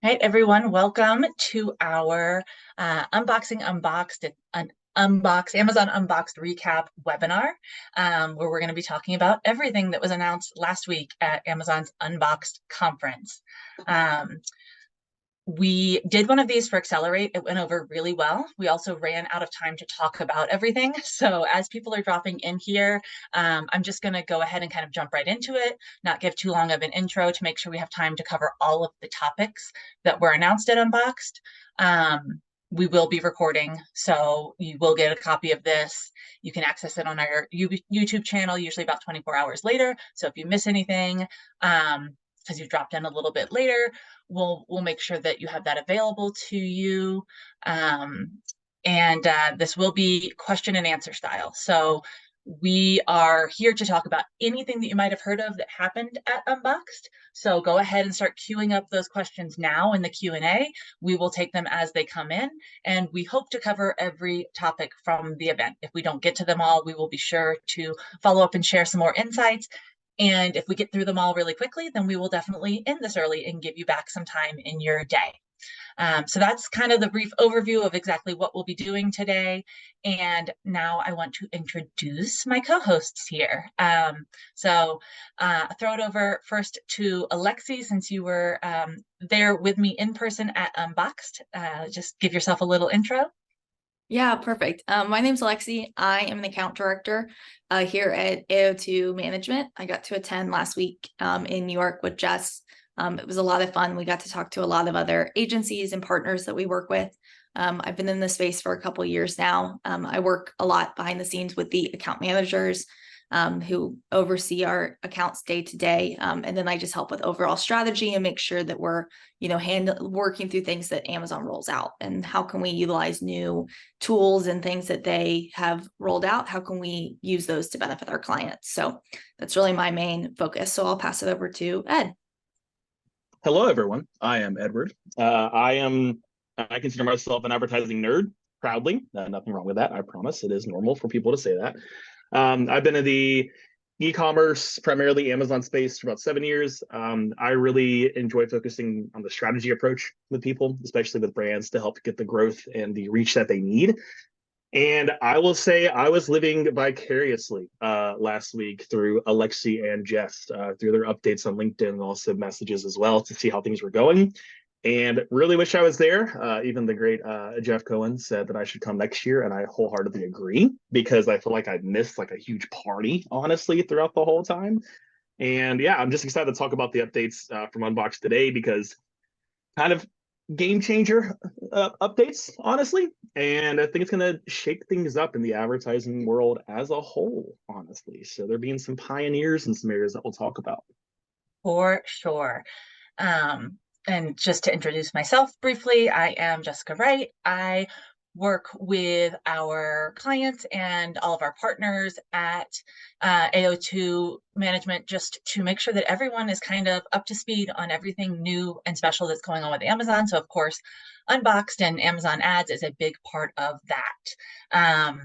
All right, everyone, welcome to our Unboxing Unboxed, an Amazon Unboxed recap webinar, where we're going to be talking about everything that was announced last week at Amazon's Unboxed conference. We did one of these for Accelerate. It went over really well. We also ran out of time to talk about everything. So as people are dropping in here, I'm just going to go ahead and kind of jump right into it, not give too long of an intro to make sure we have time to cover all of the topics that were announced at Unboxed. We will be recording, so you will get a copy of this. You can access it on our YouTube channel, usually about 24 hours later. So if you miss anything, because you've dropped in a little bit later, we'll make sure that you have that available to you. This will be question and answer style. So we are here to talk about anything that you might have heard of that happened at Unboxed. So go ahead and start queuing up those questions now in the Q&A. We will take them as they come in, and we hope to cover every topic from the event. If we don't get to them all, we will be sure to follow up and share some more insights. And if we get through them all really quickly, then we will definitely end this early and give you back some time in your day. So that's kind of the brief overview of exactly what we'll be doing today. And now I want to introduce my co-hosts here. Throw it over first to Alexi, since you were there with me in person at Unboxed. Just give yourself a little intro. Yeah, perfect. My name's Alexi. I am an account director here at AO2 Management. I got to attend last week in New York with Jess. It was a lot of fun. We got to talk to a lot of other agencies and partners that we work with. I've been in this space for a couple of years now. I work a lot behind the scenes with the account managers who oversee our accounts day to day. And then I just help with overall strategy and make sure that we're, working through things that Amazon rolls out, and how can we utilize new tools and things that they have rolled out? How can we use those to benefit our clients? So that's really my main focus. So I'll pass it over to Ed. Hello, everyone. I am Edward. I consider myself an advertising nerd, proudly. Nothing wrong with that. I promise. It is normal for people to say that. I've been in the e-commerce, primarily Amazon space, for about 7 years. I really enjoy focusing on the strategy approach with people, especially with brands, to help get the growth and the reach that they need. And I will say I was living vicariously last week through Alexi and Jess, through their updates on LinkedIn, and also messages as well, to see how things were going. And really wish I was there. Even the great Jeff Cohen said that I should come next year, and I wholeheartedly agree, because I feel like I missed like a huge party, honestly, throughout the whole time. And yeah, I'm just excited to talk about the updates from Unboxed today, because kind of game changer updates, honestly. And I think it's going to shake things up in the advertising world as a whole, honestly. So there being some pioneers in some areas that we'll talk about. For sure. And just to introduce myself briefly, I am Jessica Wright. I work with our clients and all of our partners at AO2 Management, just to make sure that everyone is kind of up to speed on everything new and special that's going on with Amazon. So of course, Unboxed and Amazon Ads is a big part of that.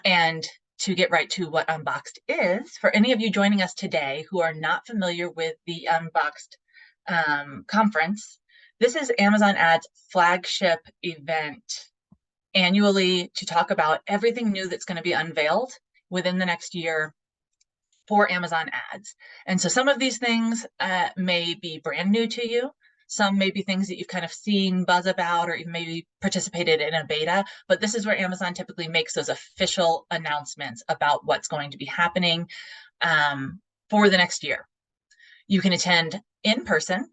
And to get right to what Unboxed is, for any of you joining us today who are not familiar with the Unboxed conference, this is Amazon Ads' flagship event annually to talk about everything new that's going to be unveiled within the next year for Amazon Ads. And so some of these things may be brand new to you. Some may be things that you've kind of seen buzz about, or even maybe participated in a beta, but this is where Amazon typically makes those official announcements about what's going to be happening for the next year. You can attend in person,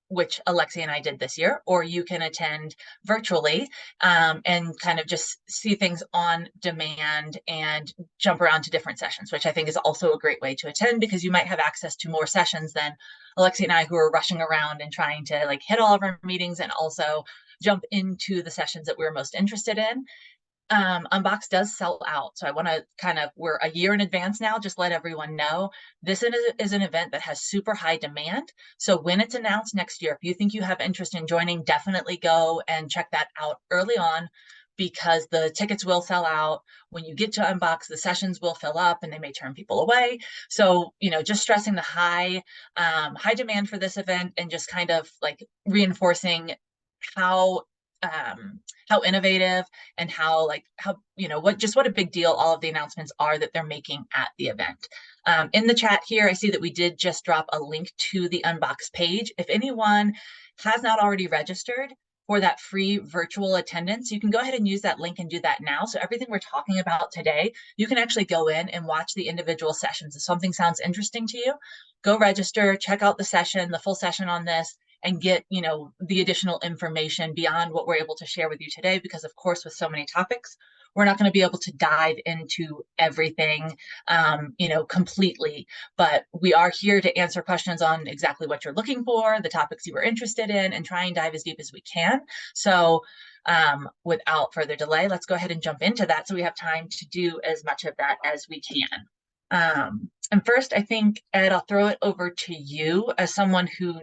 which Alexi and I did this year, or you can attend virtually and kind of just see things on demand and jump around to different sessions, which I think is also a great way to attend, because you might have access to more sessions than Alexi and I, who are rushing around and trying to like hit all of our meetings and also jump into the sessions that we're most interested in. Unboxed does sell out. So I want to we're a year in advance now, just let everyone know this is an event that has super high demand. So when it's announced next year, if you think you have interest in joining, definitely go and check that out early on, because the tickets will sell out. When you get to Unboxed, the sessions will fill up and they may turn people away. So, just stressing the high demand for this event, and just kind of like reinforcing how innovative and how what a big deal all of the announcements are that they're making at the event. In the chat here, I see that we did just drop a link to the unboxed page. If anyone has not already registered for that free virtual attendance, you can go ahead and use that link and do that now. So everything we're talking about today, you can actually go in and watch the individual sessions. If something sounds interesting to you, go register, check out the session, the full session on this, and get, the additional information beyond what we're able to share with you today, because of course, with so many topics, we're not going to be able to dive into everything, completely, but we are here to answer questions on exactly what you're looking for, the topics you were interested in, and try and dive as deep as we can. So without further delay, let's go ahead and jump into that so we have time to do as much of that as we can. And first, I think, Ed, I'll throw it over to you as someone who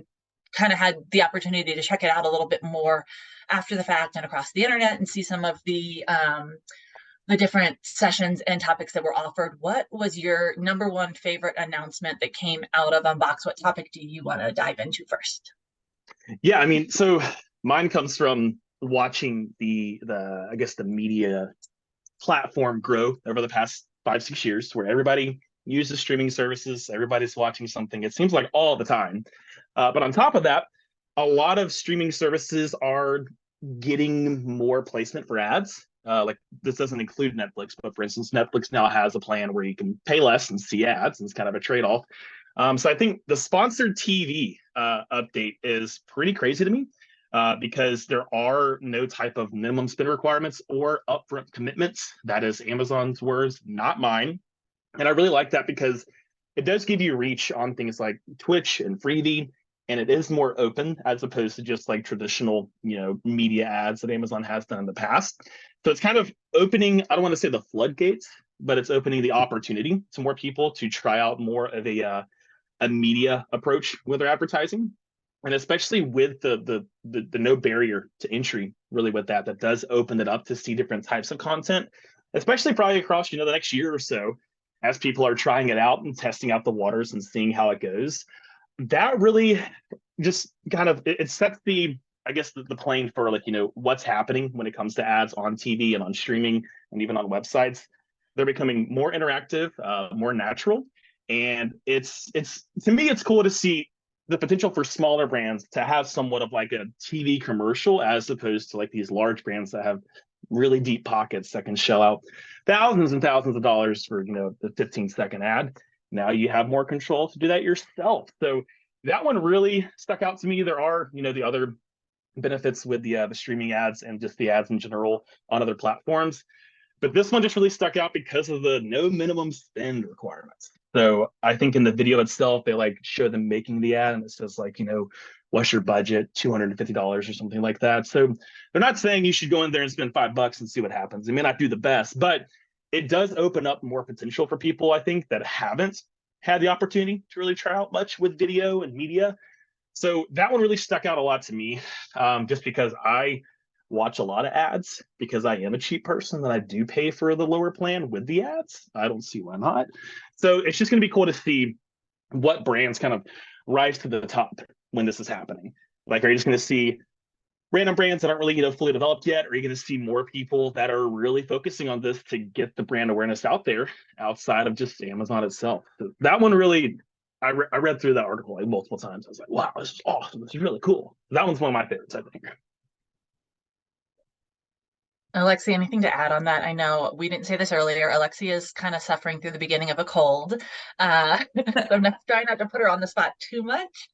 kind of had the opportunity to check it out a little bit more after the fact and across the internet and see some of the different sessions and topics that were offered. What was your number one favorite announcement that came out of unBoxed? What topic do you want to dive into first? Yeah, I mean, so mine comes from watching the I guess the media platform grow over the past 5-6 years, where everybody uses streaming services, everybody's watching something. It seems like all the time. But on top of that, a lot of streaming services are getting more placement for ads. Like this doesn't include Netflix, but for instance, Netflix now has a plan where you can pay less and see ads, and it's kind of a trade-off. So I think the sponsored TV update is pretty crazy to me, because there are no type of minimum spend requirements or upfront commitments. That is Amazon's words, not mine. And I really like that because it does give you reach on things like Twitch and Freevee, and it is more open as opposed to just like traditional, media ads that Amazon has done in the past. So it's kind of opening, I don't want to say the floodgates, but it's opening the opportunity to more people to try out more of a media approach with their advertising. And especially with the no barrier to entry, really, with that does open it up to see different types of content, especially probably across, the next year or so, as people are trying it out and testing out the waters and seeing how it goes. That really just kind of, it sets the, I guess, the plane for what's happening when it comes to ads on TV and on streaming and even on websites. They're becoming more interactive, more natural. And it's to me, it's cool to see the potential for smaller brands to have somewhat of like a TV commercial, as opposed to like these large brands that have really deep pockets that can shell out thousands and thousands of dollars for the 15-second ad. Now you have more control to do that yourself. So that one really stuck out to me. There are the other benefits with the streaming ads and just the ads in general on other platforms, but this one just really stuck out because of the no minimum spend requirements. So I think in the video itself, they like show them making the ad, and it says like, what's your budget? $250 or something like that. So they're not saying you should go in there and spend $5 and see what happens. It may not do the best, but it does open up more potential for people, I think, that haven't had the opportunity to really try out much with video and media. So that one really stuck out a lot to me, just because I watch a lot of ads, because I am a cheap person and I do pay for the lower plan with the ads. I don't see why not. So it's just going to be cool to see what brands kind of rise to the top when this is happening. Like, are you just going to see random brands that aren't really fully developed yet? Or are you going to see more people that are really focusing on this to get the brand awareness out there outside of just Amazon itself? So that one really, I read through that article like multiple times. I was like, wow, this is awesome. This is really cool. That one's one of my favorites, I think. Alexi, anything to add on that? I know we didn't say this earlier. Alexi is kind of suffering through the beginning of a cold. So I'm trying not to put her on the spot too much.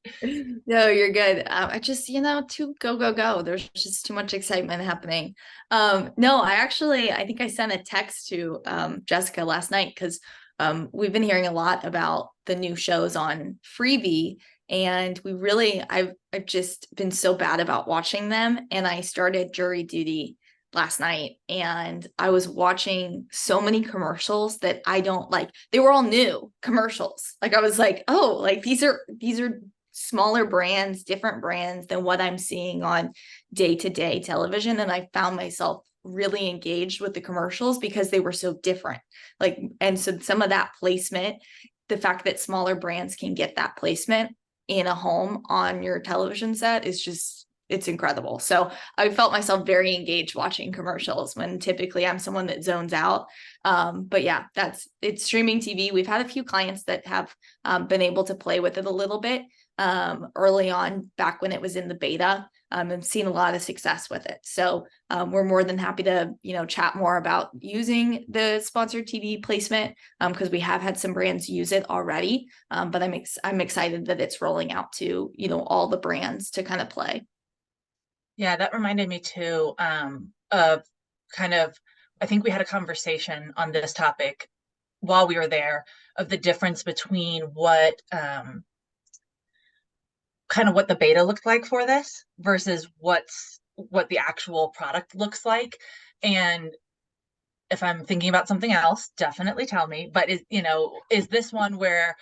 No, you're good. I just, to go. There's just too much excitement happening. No, I think I sent a text to Jessica last night, because we've been hearing a lot about the new shows on Freevee, and I've just been so bad about watching them. And I started Jury Duty last night, and I was watching so many commercials that I don't like. They were all new commercials. Like, I was like, oh, like these are smaller brands, different brands than what I'm seeing on day-to-day television. And I found myself really engaged with the commercials because they were so different. Like, and so some of that placement, the fact that smaller brands can get that placement in a home on your television set is just it's incredible. So I felt myself very engaged watching commercials when typically I'm someone that zones out. But yeah, it's streaming TV. We've had a few clients that have been able to play with it a little bit early on, back when it was in the beta, and seen a lot of success with it. So we're more than happy to, chat more about using the sponsored TV placement, because we have had some brands use it already. But I'm excited that it's rolling out to, all the brands to kind of play. Yeah, that reminded me too, of kind of, I think we had a conversation on this topic while we were there, of the difference between kind of what the beta looked like for this versus what the actual product looks like. And if I'm thinking about something else, definitely tell me. But is this one where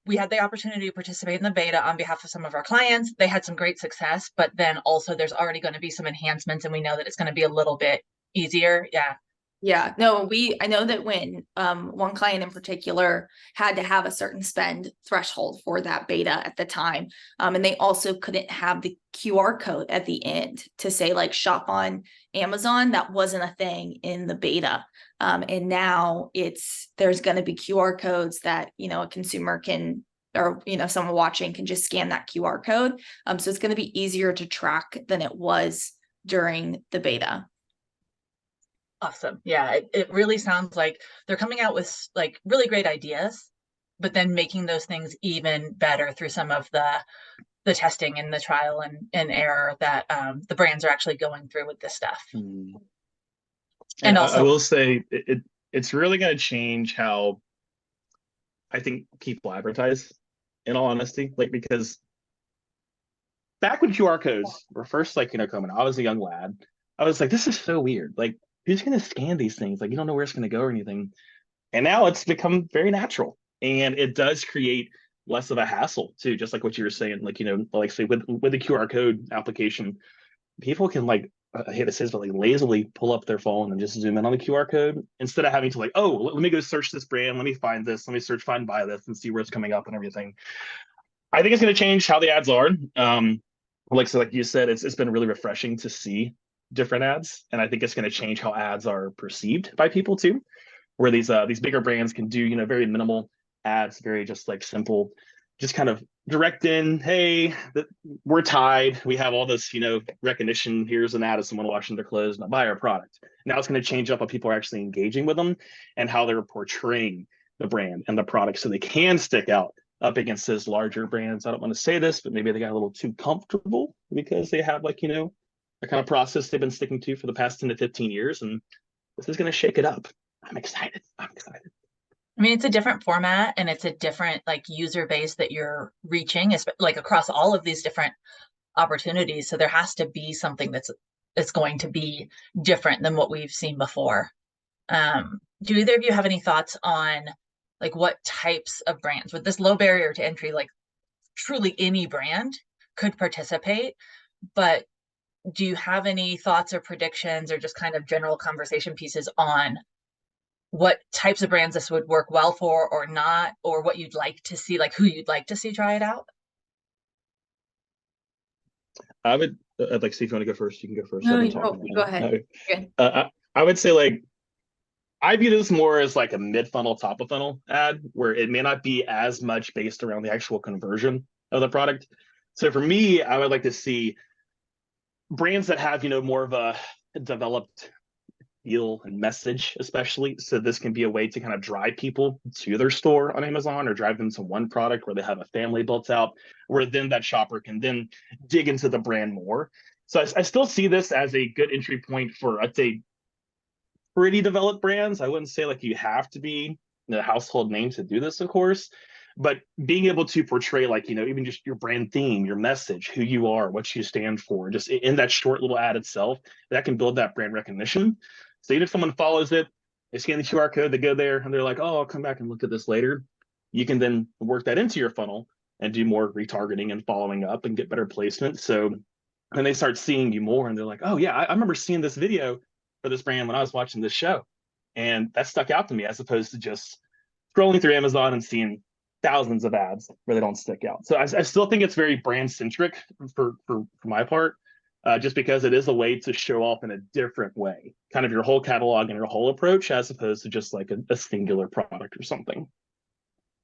we had the opportunity to participate in the beta on behalf of some of our clients? They had some great success, but then also there's already going to be some enhancements, and we know that it's going to be a little bit easier. Yeah. Yeah, no, I know that when one client in particular had to have a certain spend threshold for that beta at the time. And they also couldn't have the QR code at the end to say like shop on Amazon. That wasn't a thing in the beta. And now there's going to be QR codes that, a consumer can, or, someone watching can just scan that QR code. So it's going to be easier to track than it was during the beta. Awesome. Yeah, it really sounds like they're coming out with like really great ideas, but then making those things even better through some of the testing and the trial and error that the brands are actually going through with this stuff. And And I also, will say it's really going to change how I think people advertise, in all honesty, like, because back when QR codes were first coming, I was a young lad. I was like, this is so weird. Like, who's going to scan these things? Like, you don't know where it's going to go or anything. And now it's become very natural, and it does create less of a hassle too. Just like what you were saying, like say with the QR code application, people can I hate to say this, but like lazily pull up their phone and just zoom in on the QR code instead of having to oh, let me go search this brand, let me find this, let me search, find, buy this, and see where it's coming up and everything. I think it's going to change how the ads are. Like you said, it's been really refreshing to see different ads, and I think it's going to change how ads are perceived by people too. Where these bigger brands can do very minimal ads, very just simple, just kind of direct in, hey, we're tied, we have all this recognition, here's an ad of someone washing their clothes, not buy our product. Now it's going to change up how people are actually engaging with them and how they're portraying the brand and the product, so they can stick out up against those larger brands. I don't want to say this, but maybe they got a little too comfortable because they have a kind of process they've been sticking to for the past 10 to 15 years, and this is going to shake it up. I'm excited. I mean, it's a different format, and it's a different user base that you're reaching, across all of these different opportunities. So there has to be something that's going to be different than what we've seen before. Do either of you have any thoughts on what types of brands with this low barrier to entry, truly any brand could participate? But do you have any thoughts or predictions or just kind of general conversation pieces on what types of brands this would work well for or not, or what you'd like to see, who you'd like to see try it out? I'd like to see if you want to go first. You can go first. No, I've been you talking. go ahead. Good. I would say I view this more as a mid-funnel, top-of-funnel ad, where it may not be as much based around the actual conversion of the product. So for me, I would like to see brands that have more of a developed feel and message, especially. So this can be a way to kind of drive people to their store on Amazon, or drive them to one product where they have a family built out, where then that shopper can then dig into the brand more. So I still see this as a good entry point for, I'd say, pretty developed brands. I wouldn't say you have to be the household name to do this, of course, but being able to portray even just your brand theme, your message, who you are, what you stand for, just in that short little ad itself, that can build that brand recognition. So even if someone follows it, they scan the QR code, they go there, and they're like, oh, I'll come back and look at this later. You can then work that into your funnel and do more retargeting and following up and get better placement. So then they start seeing you more, and they're like, oh yeah, I remember seeing this video for this brand when I was watching this show. And that stuck out to me, as opposed to just scrolling through Amazon and seeing thousands of ads where they don't stick out. So I still think it's very brand centric for my part, just because it is a way to show off in a different way, kind of your whole catalog and your whole approach, as opposed to just like a singular product or something.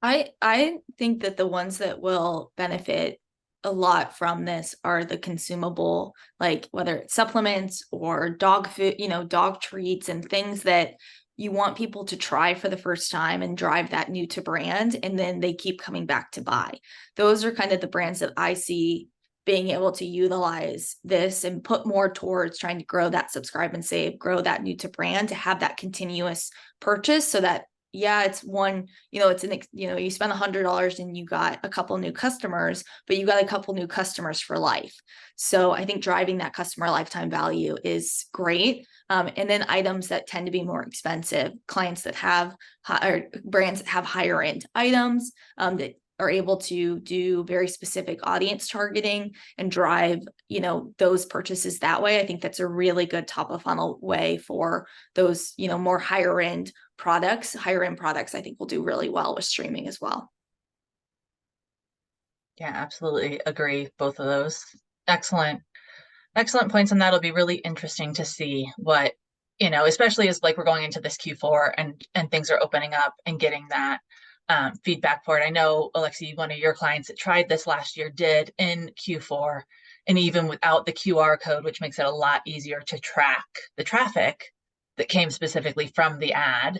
I think that the ones that will benefit a lot from this are the consumable, like whether it's supplements or dog food, dog treats and things that you want people to try for the first time and drive that new to brand, and then they keep coming back to buy. Those are kind of the brands that I see being able to utilize this and put more towards trying to grow that subscribe and save, grow that new to brand, to have that continuous purchase, so that yeah, it's one, it's you spend $100 and you got a couple new customers, but you got a couple new customers for life. So I think driving that customer lifetime value is great. And then items that tend to be more expensive, clients that have or brands that have higher end items, that are able to do very specific audience targeting and drive, those purchases that way. I think that's a really good top of funnel way for those, more higher end products. Higher end products, I think, will do really well with streaming as well. Yeah, absolutely agree. Both of those. Excellent. Excellent points. And that'll be really interesting to see what, especially as like we're going into this Q4 and things are opening up and getting that feedback for it. I know, Alexi, one of your clients that tried this last year did in Q4, and even without the QR code, which makes it a lot easier to track the traffic that came specifically from the ad.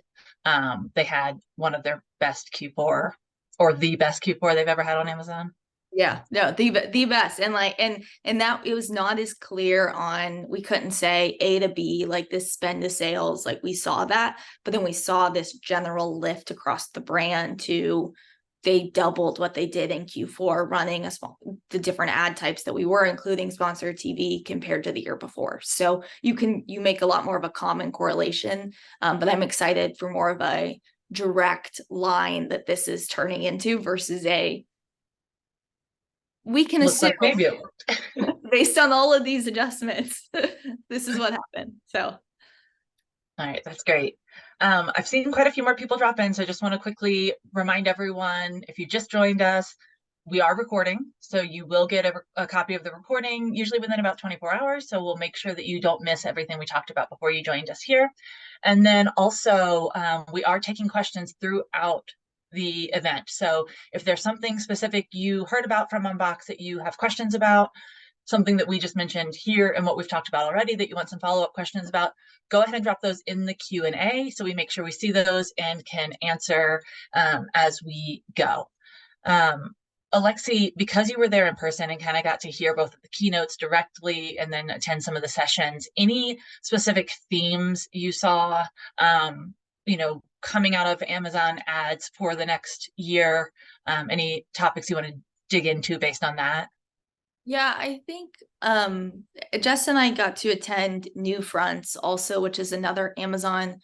They had one of their best Q4, or the best Q4 they've ever had on Amazon. Yeah, no, the best. And like, and that it was not as clear on, we couldn't say A to B, like this spend to sales, like we saw that, but then we saw this general lift across the brand to, they doubled what they did in Q4 running the different ad types that we were including sponsored TV compared to the year before. So you make a lot more of a common correlation, but I'm excited for more of a direct line that this is turning into versus we can Looks assume like maybe it worked. based on all of these adjustments, this is what happened. So, all right, that's great. I've seen quite a few more people drop in, so I just want to quickly remind everyone, if you just joined us, we are recording, so you will get a copy of the recording, usually within about 24 hours. So we'll make sure that you don't miss everything we talked about before you joined us here. And then also, we are taking questions throughout the event. So if there's something specific you heard about from unBoxed that you have questions about, something that we just mentioned here and what we've talked about already that you want some follow-up questions about, go ahead and drop those in the Q&A so we make sure we see those and can answer as we go. Alexi, because you were there in person and kind of got to hear both of the keynotes directly and then attend some of the sessions, any specific themes you saw, coming out of Amazon ads for the next year? Any topics you want to dig into based on that? yeah, I think Jess and I got to attend New Fronts also, which is another Amazon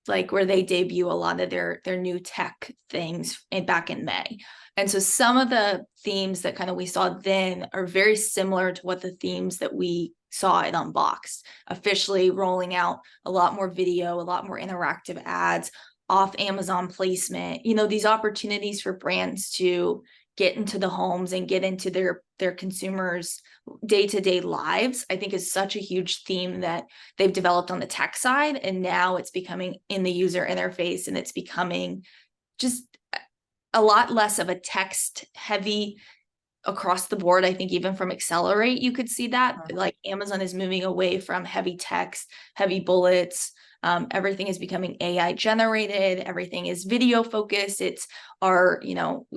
like where they debut a lot of their new tech things back in May. And so some of the themes that kind of we saw then are very similar to what the themes that we saw at unBoxed, officially rolling out a lot more video, a lot more interactive ads, off Amazon placement, these opportunities for brands to get into the homes and get into their consumers' day-to-day lives, I think is such a huge theme that they've developed on the tech side. And now it's becoming in the user interface, and it's becoming just a lot less of a text heavy across the board. I think even from Accelerate, you could see that like Amazon is moving away from heavy text, heavy bullets. Everything is becoming AI generated. Everything is video focused. It's we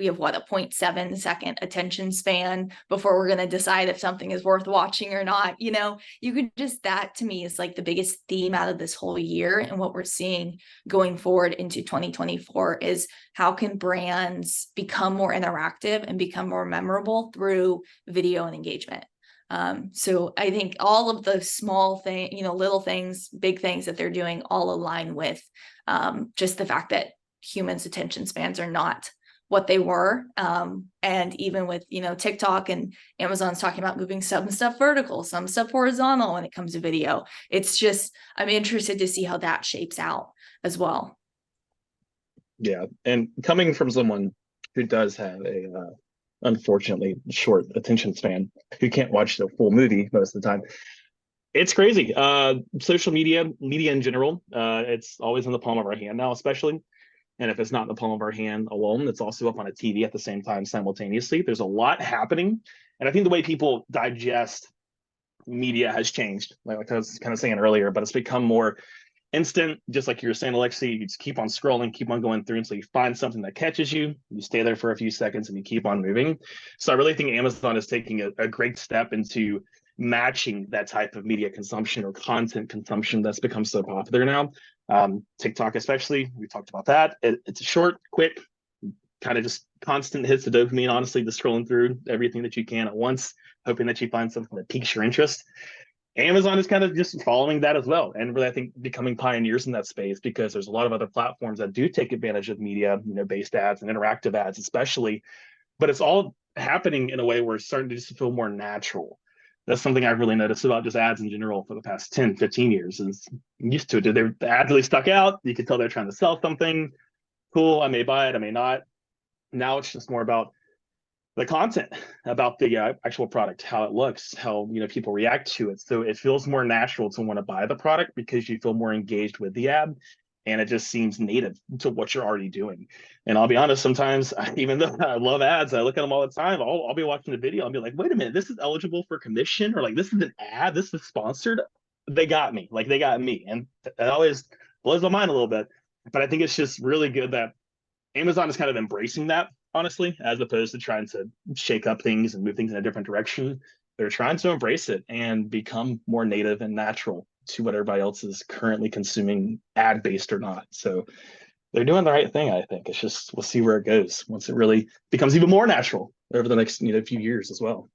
have a 0.7 second attention span before we're going to decide if something is worth watching or not. That to me is like the biggest theme out of this whole year. And what we're seeing going forward into 2024 is how can brands become more interactive and become more memorable through video and engagement. So I think all of the small thing, little things, big things that they're doing all align with just the fact that humans' attention spans are not what they were. And even with, TikTok and Amazon's talking about moving some stuff vertical, some stuff horizontal when it comes to video. It's just, I'm interested to see how that shapes out as well. Yeah, and coming from someone who does have a unfortunately short attention span, who can't watch the full movie most of the time, it's crazy. Social media in general, it's always in the palm of our hand now, especially. And if it's not in the palm of our hand alone, it's also up on a TV at the same time simultaneously. There's a lot happening, and I think the way people digest media has changed. Like I was kind of saying earlier, but it's become more instant, just like you were saying, Alexi. You just keep on scrolling, keep on going through until you find something that catches you. You stay there for a few seconds and you keep on moving. So I really think Amazon is taking a great step into matching that type of media consumption or content consumption that's become so popular now. TikTok, especially, we talked about that. It's short, quick, kind of just constant hits of dopamine, honestly, just scrolling through everything that you can at once, hoping that you find something that piques your interest. Amazon is kind of just following that as well, and really, I think, becoming pioneers in that space, because there's a lot of other platforms that do take advantage of media, based ads and interactive ads, especially. But it's all happening in a way where it's starting to just feel more natural. That's something I've really noticed about just ads in general for the past 10, 15 years. Is I'm used to it. The ads really stuck out. You could tell they're trying to sell something. Cool. I may buy it. I may not. Now it's just more about the content, about the actual product, how it looks, how people react to it. So it feels more natural to want to buy the product because you feel more engaged with the ad, and it just seems native to what you're already doing. And I'll be honest, sometimes even though I love ads, I look at them all the time. I'll be watching the video, I'll be like, wait a minute, this is eligible for commission, or like this is an ad, this is sponsored. They got me, like they got me, and it always blows my mind a little bit. But I think it's just really good that Amazon is kind of embracing that, honestly, as opposed to trying to shake up things and move things in a different direction. They're trying to embrace it and become more native and natural to what everybody else is currently consuming, ad based or not. So they're doing the right thing, I think. It's just, we'll see where it goes once it really becomes even more natural over the next few years as well.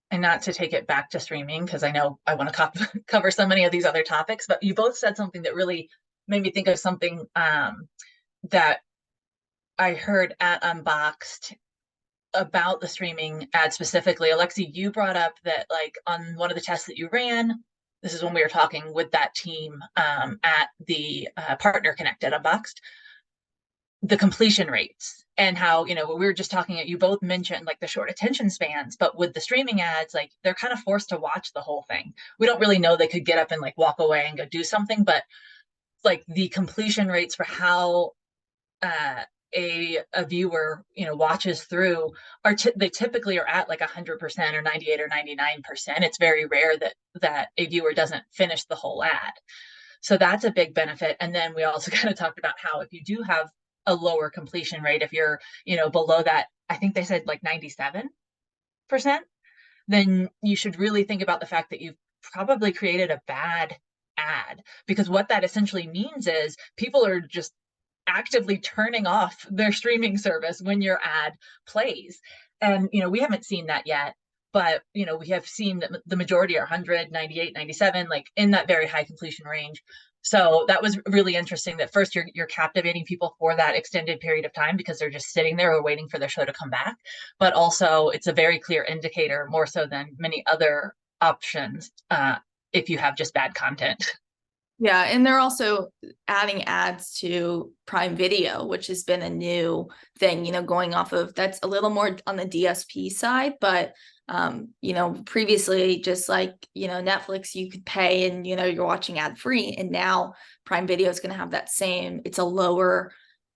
And not to take it back to streaming, because I know I want to cover so many of these other topics, but you both said something that really made me think of something that I heard at unBoxed about the streaming ad specifically. Alexi, you brought up that like on one of the tests that you ran, this is when we were talking with that team at the Partner Connect at unBoxed, the completion rates and how, we were just talking, you both mentioned like the short attention spans, but with the streaming ads, like they're kind of forced to watch the whole thing. We don't really know, they could get up and like walk away and go do something, but like the completion rates for how a viewer watches through they typically are at like 100% or 98 or 99%. It's very rare that a viewer doesn't finish the whole ad, so that's a big benefit. And then we also kind of talked about how if you do have a lower completion rate, if you're below that, I think they said like 97%, then you should really think about the fact that you've probably created a bad ad, because what that essentially means is people are just actively turning off their streaming service when your ad plays. And we haven't seen that yet, but we have seen that the majority are 100, 98, 97, like in that very high completion range. So that was really interesting that first you're captivating people for that extended period of time because they're just sitting there or waiting for their show to come back. But also it's a very clear indicator, more so than many other options, if you have just bad content. Yeah, and they're also adding ads to Prime Video, which has been a new thing, going off of, that's a little more on the DSP side, but previously just like, Netflix, you could pay and, you're watching ad free, and now Prime Video is going to have that same, it's a lower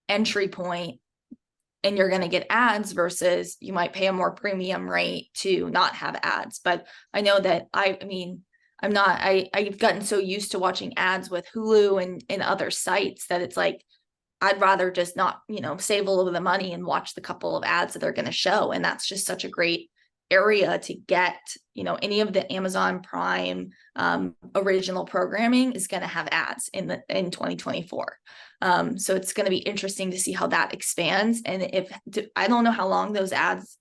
entry point and you're going to get ads versus you might pay a more premium rate to not have ads. But I know that I've gotten so used to watching ads with Hulu and other sites that it's like, I'd rather just not, save a little bit of money and watch the couple of ads that they're going to show. And that's just such a great area to get, any of the Amazon Prime original programming is going to have ads in 2024. So it's going to be interesting to see how that expands. And I don't know how long those ads,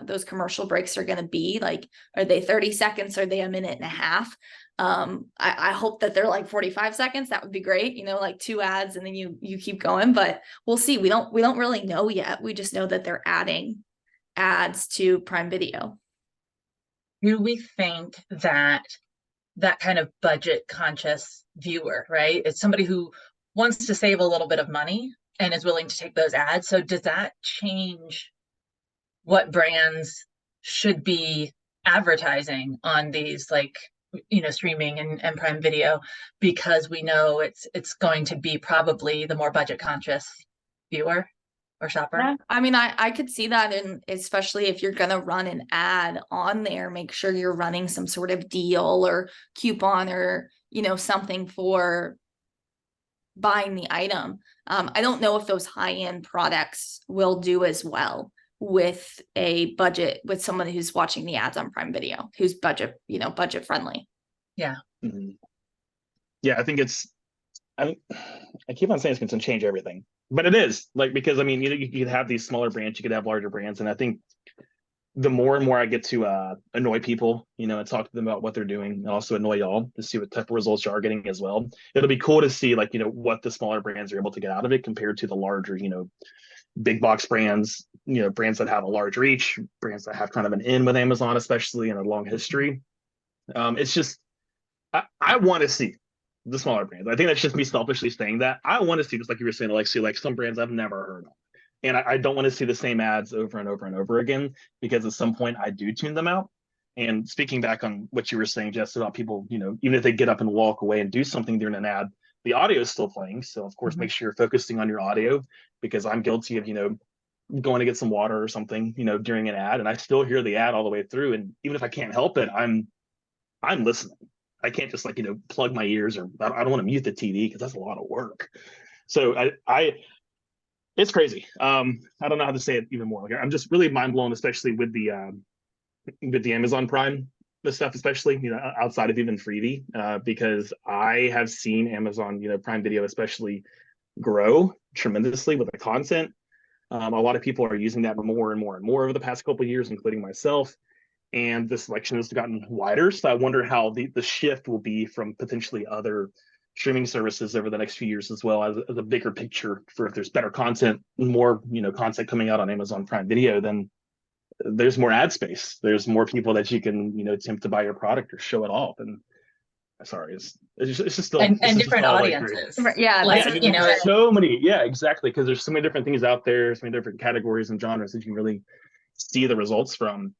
those commercial breaks are going to be. Like, are they 30 seconds? Are they a minute and a half? I hope that they're like 45 seconds. That would be great. Like 2 ads and then you keep going, but we'll see. We don't really know yet. We just know that they're adding ads to Prime Video. Do we think that kind of budget conscious viewer, right, it's somebody who wants to save a little bit of money, and is willing to take those ads. So does that change what brands should be advertising on these, like, streaming and Prime Video, because we know it's going to be probably the more budget conscious viewer or shopper? Yeah, I mean, I could see that, and especially if you're gonna run an ad on there, make sure you're running some sort of deal or coupon or something for buying the item. I don't know if those high-end products will do as well with a budget, with someone who's watching the ads on Prime Video, who's budget friendly. Yeah. Mhm. Yeah, I think I keep on saying it's going to change everything, but it is, like, because I mean, you could have these smaller brands, you could have larger brands, and I think the more and more I get to annoy people, and talk to them about what they're doing, and also annoy y'all to see what type of results you are getting as well. It'll be cool to see, like, what the smaller brands are able to get out of it compared to the larger, big box brands, brands that have a large reach, brands that have kind of an in with Amazon, especially in a long history. It's just, I want to see the smaller brands. I think that's just me selfishly saying that. I want to see, just like you were saying, Alexi, like some brands I've never heard of. And I don't want to see the same ads over and over and over again, because at some point I do tune them out. And speaking back on what you were saying, Jess, about people, even if they get up and walk away and do something during an ad, the audio is still playing. So of course, make sure you're focusing on your audio, because I'm guilty of, going to get some water or something, during an ad, and I still hear the ad all the way through. And even if I can't help it, I'm listening. I can't just, like, plug my ears, or I don't want to mute the TV because that's a lot of work. So it's crazy. I don't know how to say it even more. Like, I'm just really mind blown, especially with the Amazon Prime, the stuff, especially outside of even Freebie, because I have seen Amazon Prime Video especially grow tremendously with the content. A lot of people are using that more and more and more over the past couple of years, including myself. And the selection has gotten wider. So I wonder how the shift will be from potentially other streaming services over the next few years, as well as a bigger picture for if there's better content, more content coming out on Amazon Prime Video, then there's more ad space. There's more people that you can attempt to buy your product or show it off. And sorry, it's just still, And this is just different all like great. audiences. Yeah, Like, Yeah, there's so many. Yeah, exactly. Because there's so many different things out there, so many different categories and genres that you can really see the results from.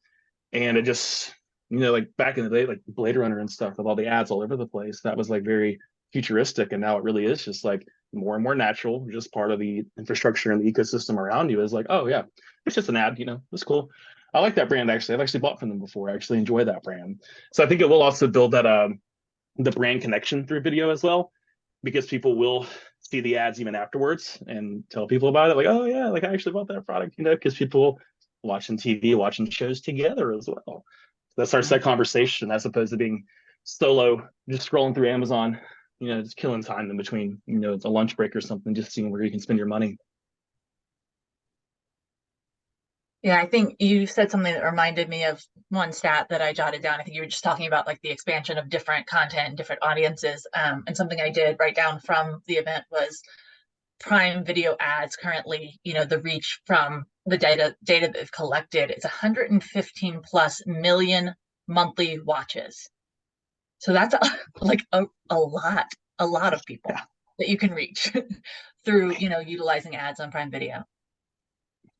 And it just, like back in the day, like Blade Runner and stuff, with all the ads all over the place, that was like very futuristic. And now it really is just like more and more natural, just part of the infrastructure and the ecosystem around you. Is like, oh yeah, it's just an ad, it's cool. I like that brand, actually. I've actually bought from them before. I actually enjoy that brand. So I think it will also build that the brand connection through video as well, because people will see the ads even afterwards and tell people about it. Like, oh yeah, like I actually bought that product, because people watching TV, watching shows together as well. That starts that conversation, as opposed to being solo, just scrolling through Amazon, just killing time in between, it's a lunch break or something, just seeing where you can spend your money. Yeah, I think you said something that reminded me of one stat that I jotted down. I think you were just talking about, like, the expansion of different content and different audiences. And something I did write down from the event was Prime Video ads currently, the reach from the data they've collected, it's 115 plus million monthly watches. So that's like a lot of people that you can reach through, utilizing ads on Prime Video.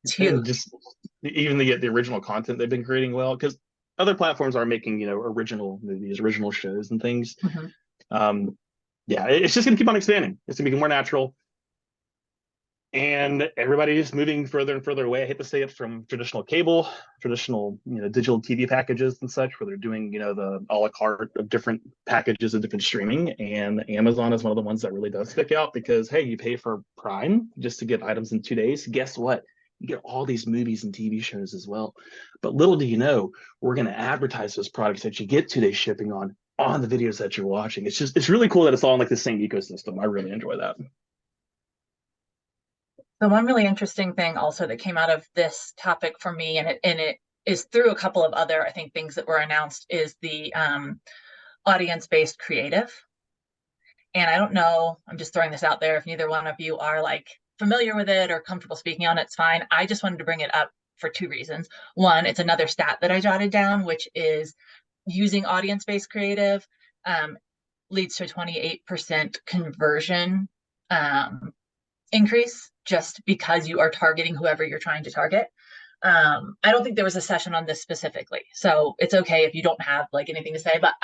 It's huge. And just even the original content they've been creating well, because other platforms are making original movies, original shows and things. Yeah, it's just going to keep on expanding. It's going to be more natural, and everybody's moving further and further away. I hate to say it, from traditional cable, traditional digital TV packages and such, where they're doing the a la carte of different packages of different streaming. And Amazon is one of the ones that really does stick out, because hey, you pay for Prime just to get items in 2 days. Guess what? You get all these movies and TV shows as well. But little do you know, we're going to advertise those products that you get 2 days shipping on the videos that you're watching. It's really cool that it's all in like the same ecosystem. I really enjoy that. The one really interesting thing also that came out of this topic for me, and it is through a couple of other, I think, things that were announced, is the audience-based creative. And I don't know, I'm just throwing this out there. If neither one of you are like familiar with it or comfortable speaking on it, it's fine. I just wanted to bring it up for 2 reasons. One, it's another stat that I jotted down, which is using audience-based creative leads to a 28% conversion increase just because you are targeting whoever you're trying to target. I don't think there was a session on this specifically, so it's okay if you don't have like anything to say, but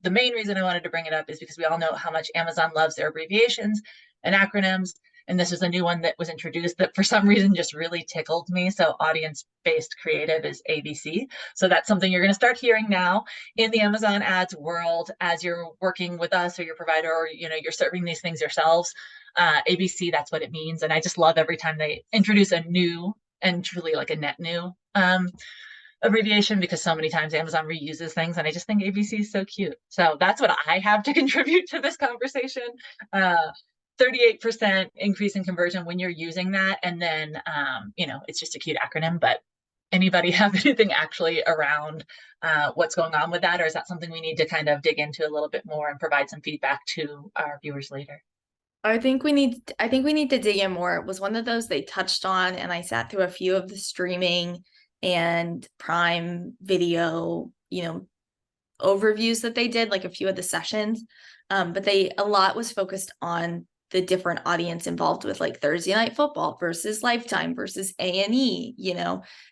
the main reason I wanted to bring it up is because we all know how much Amazon loves their abbreviations and acronyms. And this is a new one that was introduced that for some reason just really tickled me. So audience-based creative is ABC. So that's something you're going to start hearing now in the Amazon ads world as you're working with us or your provider, or you're serving these things yourselves. ABC, that's what it means. And I just love every time they introduce a new and truly like a net new abbreviation, because so many times Amazon reuses things, and I just think ABC is so cute. So that's what I have to contribute to this conversation. 38% increase in conversion when you're using that. And then, it's just a cute acronym, but anybody have anything actually around what's going on with that? Or is that something we need to kind of dig into a little bit more and provide some feedback to our viewers later? I think we need to dig in more. It was one of those they touched on, and I sat through a few of the streaming and Prime Video, overviews that they did, like a few of the sessions. But a lot was focused on the different audience involved with like Thursday Night Football versus Lifetime versus A&E,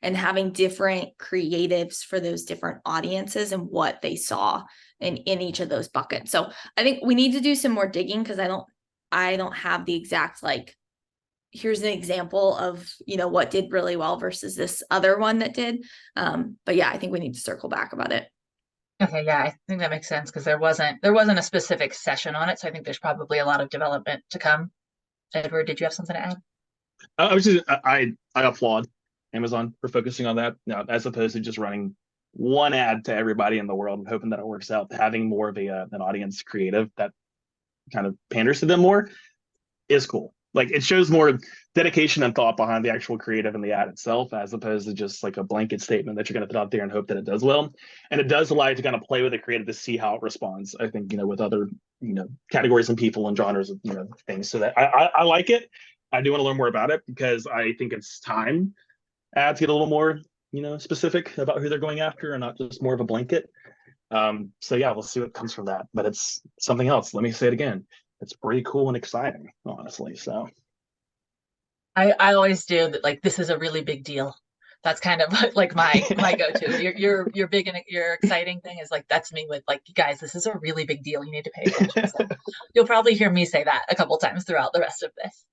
and having different creatives for those different audiences and what they saw in each of those buckets. So I think we need to do some more digging, because I don't have the exact, like, here's an example of, what did really well versus this other one that did. But yeah, I think we need to circle back about it. Okay, yeah, I think that makes sense, because there wasn't a specific session on it. So I think there's probably a lot of development to come. Edward, did you have something to add? I applaud Amazon for focusing on that now, as opposed to just running one ad to everybody in the world and hoping that it works out. Having more of an audience creative that kind of panders to them more is cool. Like, it shows more dedication and thought behind the actual creative in the ad itself, as opposed to just like a blanket statement that you're going to put out there and hope that it does well. And it does allow you to kind of play with the creative to see how it responds, I think, with other, categories and people and genres of, things. So that I like it. I do want to learn more about it, because I think it's time ads get a little more, specific about who they're going after, and not just more of a blanket. So yeah, we'll see what comes from that. But it's something else. Let me say it again. It's pretty cool and exciting, honestly. So I always do that. Like, this is a really big deal. That's kind of like my go-to. Your big and your exciting thing is like, that's me with like, guys, this is a really big deal. You need to pay attention. So you'll probably hear me say that a couple times throughout the rest of this.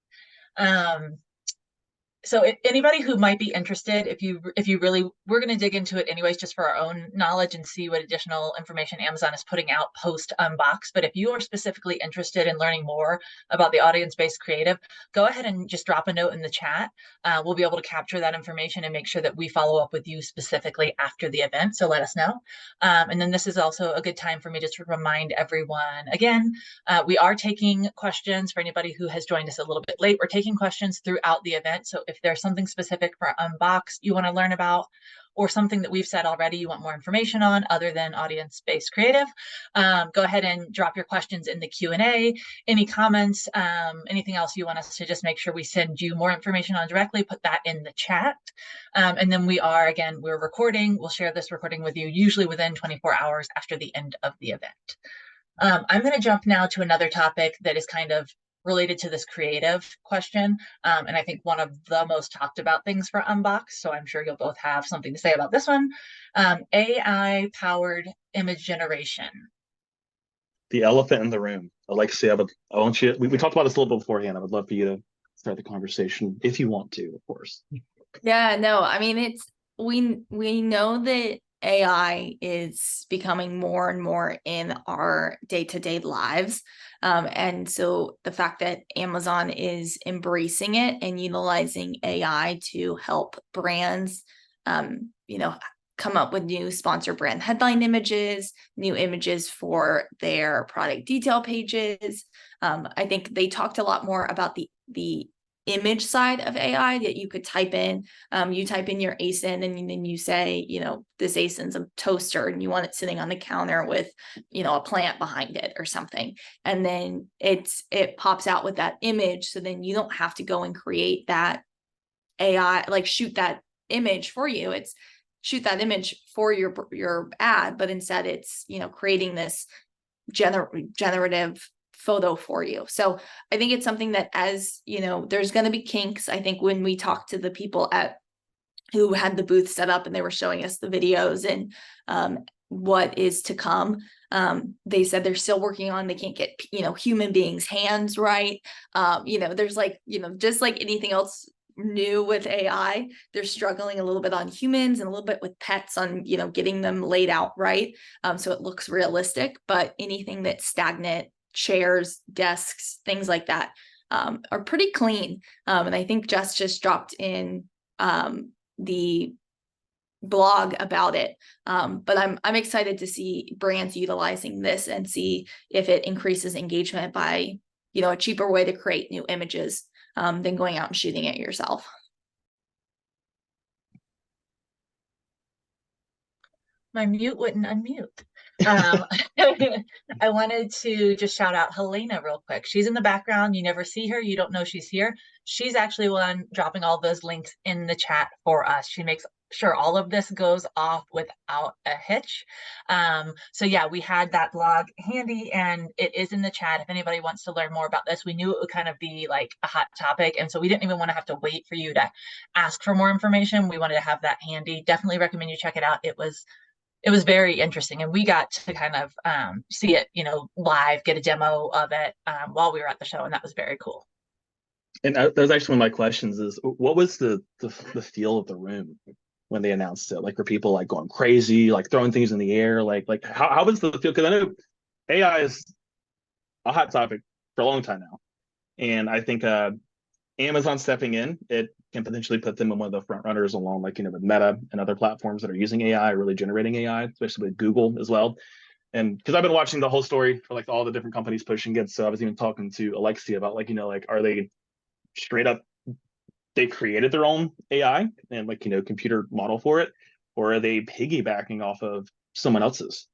So anybody who might be interested, if you really, we're going to dig into it anyways, just for our own knowledge and see what additional information Amazon is putting out post unboxed. But if you are specifically interested in learning more about the audience-based creative, go ahead and just drop a note in the chat. We'll be able to capture that information and make sure that we follow up with you specifically after the event. So let us know. And then this is also a good time for me just to remind everyone again, we are taking questions for anybody who has joined us a little bit late. We're taking questions throughout the event. So if there's something specific for unboxed you want to learn about, or something that we've said already you want more information on other than audience-based creative, go ahead and drop your questions in the Q&A. Any comments, anything else you want us to just make sure we send you more information on directly, put that in the chat. And then we're recording. We'll share this recording with you usually within 24 hours after the end of the event. I'm going to jump now to another topic that is kind of related to this creative question. And I think one of the most talked about things for unboxed. So I'm sure you'll both have something to say about this one. AI powered image generation. The elephant in the room. Alexia, I want you, we talked about this a little bit beforehand. I would love for you to start the conversation if you want to, of course. Yeah, no, I mean, we know that AI is becoming more and more in our day-to-day lives. And so the fact that Amazon is embracing it and utilizing AI to help brands, come up with new sponsor brand headline images, new images for their product detail pages. I think they talked a lot more about the image side of AI that you could type in. You type in your ASIN and then you say, this ASIN's a toaster and you want it sitting on the counter with, a plant behind it or something. And then it pops out with that image. So then you don't have to go and create that AI, like shoot that image for you. It's shoot that image for your ad, but instead it's, creating this generative photo for you. So I think it's something that, as you know, there's going to be kinks. I think when we talk to the people at who had the booth set up and they were showing us the videos and what is to come, they said they're still working on, they can't get, you know, human beings' hands right. You know, there's like, you know, just like anything else new with AI, they're struggling a little bit on humans and a little bit with pets on, you know, getting them laid out right. So it looks realistic, but anything that's stagnant, chairs, desks, things like that, are pretty clean. And I think Jess just dropped in the blog about it. But I'm excited to see brands utilizing this and see if it increases engagement by, you know, a cheaper way to create new images than going out and shooting it yourself. My mute wouldn't unmute. I wanted to just shout out Helena real quick. She's in the background. You never see her. You don't know she's here. She's actually one dropping all those links in the chat for us. She makes sure all of this goes off without a hitch. So yeah, we had that blog handy and it is in the chat if anybody wants to learn more about this. We knew it would kind of be like a hot topic, and so we didn't even want to have to wait for you to ask for more information. We wanted to have that handy. Definitely recommend you check it out. It was very interesting, and we got to kind of see it, you know, live, get a demo of it while we were at the show, and that was very cool. And that was actually one of my questions: is what was the feel of the room when they announced it? Like, were people like going crazy, like throwing things in the air? Like how was the feel? Because I know AI is a hot topic for a long time now, and I think Amazon stepping in, it can potentially put them in one of the front runners along, like, you know, with Meta and other platforms that are using AI, really generating AI, especially with Google as well. And because I've been watching the whole story for like all the different companies pushing it. So I was even talking to Alexia about, like, you know, like, are they straight up, they created their own AI and, like, you know, computer model for it, or are they piggybacking off of someone else's